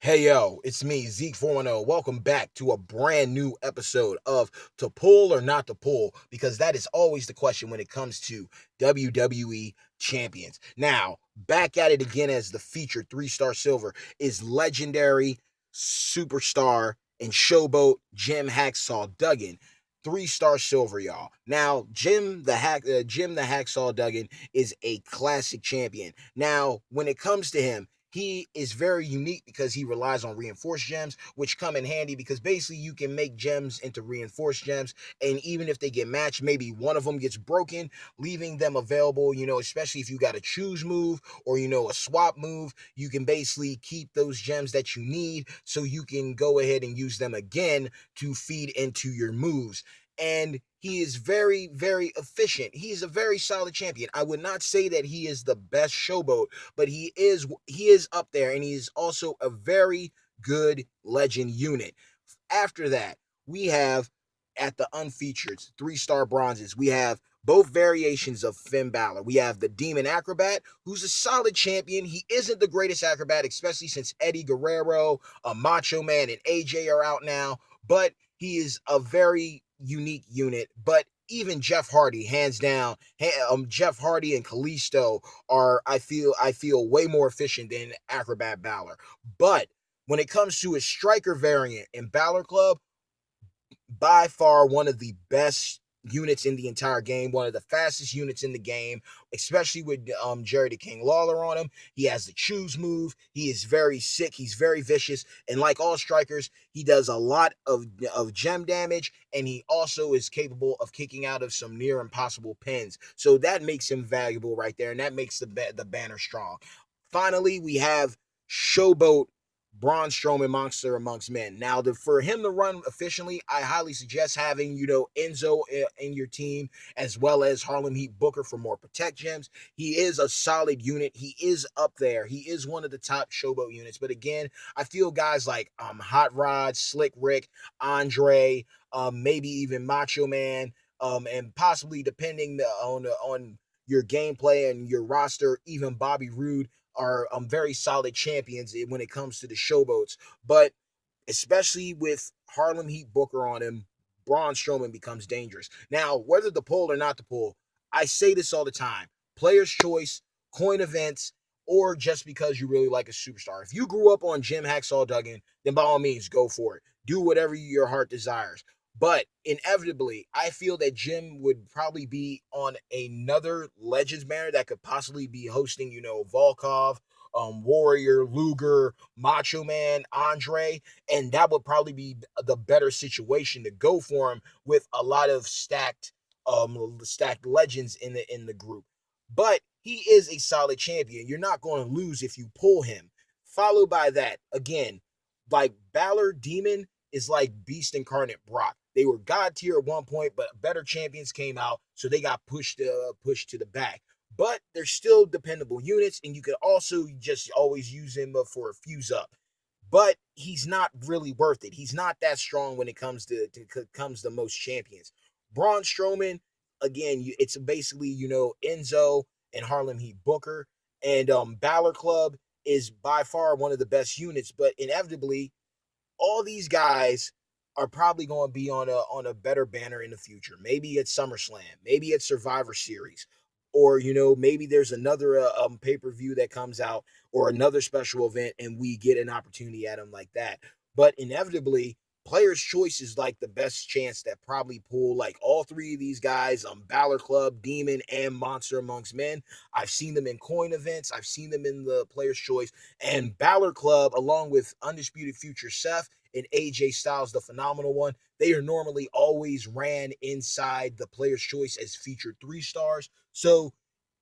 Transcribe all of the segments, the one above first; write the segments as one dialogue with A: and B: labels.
A: Hey yo, it's me, Zeke 410. Welcome back to a brand new episode of To Pull or Not to Pull, because that is always the question when it comes to WWE champions. Now, back at it again as the featured 3-star silver is legendary superstar and showboat Jim Hacksaw Duggan. 3-star silver, y'all. Now, Jim the Hacksaw Duggan is a classic champion. Now, when it comes to him, he is very unique because he relies on reinforced gems, which come in handy because basically you can make gems into reinforced gems. And even if they get matched, maybe one of them gets broken, leaving them available, especially if you got a choose move or, a swap move, you can basically keep those gems that you need so you can go ahead and use them again to feed into your moves. And he is very, very efficient. He's a very solid champion. I would not say that he is the best showboat, but he is up there, and he is also a very good legend unit. After that, we have at the unfeatured 3-star bronzes, we have both variations of Finn Balor. We have the Demon Acrobat, who's a solid champion. He isn't the greatest acrobat, especially since Eddie Guerrero, Macho Man, and AJ are out now, but he is a very unique unit. But even Jeff Hardy, hands down, Jeff Hardy and Kalisto are I feel way more efficient than Acrobat Balor. But when it comes to a striker variant in Balor Club, by far one of the best units in the entire game, one of the fastest units in the game, especially with Jerry the King Lawler on him. He has the choose move. He is very sick. He's very vicious. And like all strikers, he does a lot of gem damage, and he also is capable of kicking out of some near impossible pins. So that makes him valuable right there, and that makes the banner strong. Finally, we have Showboat Braun Strowman, Monster Amongst Men. Now, for him to run efficiently, I highly suggest having, Enzo in your team, as well as Harlem Heat Booker for more protect gems. He is a solid unit. He is up there. He is one of the top showboat units. But again, I feel guys like Hot Rod, Slick Rick, Andre, maybe even Macho Man, and possibly depending on your gameplay and your roster, even Bobby Roode are very solid champions when it comes to the showboats. But especially with Harlem Heat Booker on him, Braun Strowman becomes dangerous. Now, whether to pull or not to pull, I say this all the time: player's choice, coin events, or just because you really like a superstar. If you grew up on Jim Hacksaw Duggan, then by all means, go for it. Do whatever your heart desires. But inevitably, I feel that Jim would probably be on another Legends banner that could possibly be hosting, Volkov, Warrior, Luger, Macho Man, Andre, and that would probably be the better situation to go for him with a lot of stacked legends in the group. But he is a solid champion. You're not going to lose if you pull him. Followed by that, again, like Balor Demon is like Beast Incarnate Brock. They were god tier at one point, but better champions came out, so they got pushed to the back. But they're still dependable units, and you could also just always use him for a fuse up. But he's not really worth it. He's not that strong when it comes to most champions. Braun Strowman, again, it's basically Enzo and Harlem Heat Booker, and Balor Club is by far one of the best units. But inevitably, all these guys are probably going to be on a better banner in the future. Maybe at SummerSlam, maybe at Survivor Series, or maybe there's another pay-per-view that comes out or another special event, and we get an opportunity at them like that. But inevitably, player's choice is like the best chance that probably pull like all three of these guys, Balor Club, Demon, and Monster Amongst Men. I've seen them in coin events. I've seen them in the player's choice. And Balor Club, along with Undisputed Future Seth and AJ Styles, the phenomenal one, they are normally always ran inside the player's choice as featured 3 stars. So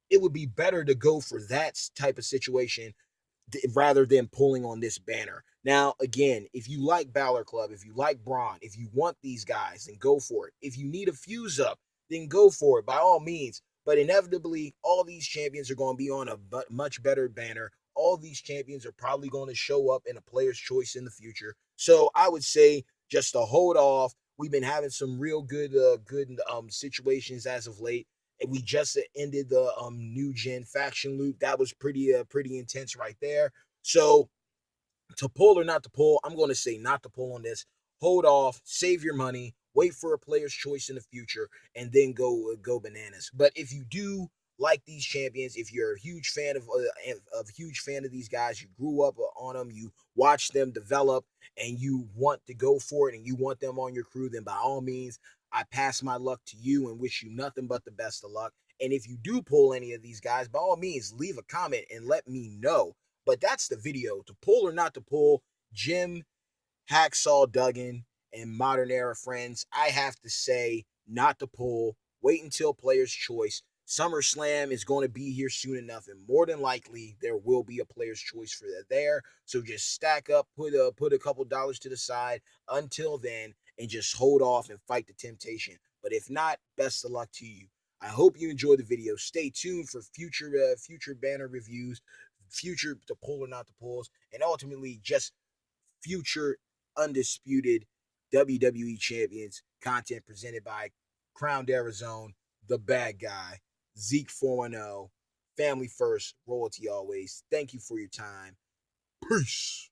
A: it would be better to go for that type of situation rather than pulling on this banner. Now, again, if you like Balor Club, if you like Braun, if you want these guys, then go for it. If you need a fuse up, then go for it by all means. But inevitably, all these champions are going to be on a much better banner. All these champions are probably going to show up in a player's choice in the future. So I would say just to hold off. We've been having some real good situations as of late, and we just ended the new gen faction loop. That was pretty intense right there. So to pull or not to pull, I'm going to say not to pull on this. Hold off, save your money, wait for a player's choice in the future, and then go bananas. But if you do like these champions, if you're a huge fan of huge fan of these guys, you grew up on them, you watched them develop, and you want to go for it, and you want them on your crew, then by all means, I pass my luck to you and wish you nothing but the best of luck. And if you do pull any of these guys, by all means, leave a comment and let me know. But that's the video. To pull or not to pull, Jim, Hacksaw, Duggan, and Modern Era friends, I have to say not to pull. Wait until player's choice. SummerSlam is going to be here soon enough, and more than likely there will be a player's choice for that there. So just stack up, put a couple dollars to the side until then, and just hold off and fight the temptation. But if not, best of luck to you. I hope you enjoyed the video. Stay tuned for future banner reviews, future to pull or not to pulls, and ultimately just future undisputed WWE champions content presented by Crowned Arizona, the bad guy, Zeke 410, family first, royalty always. Thank you for your time. Peace.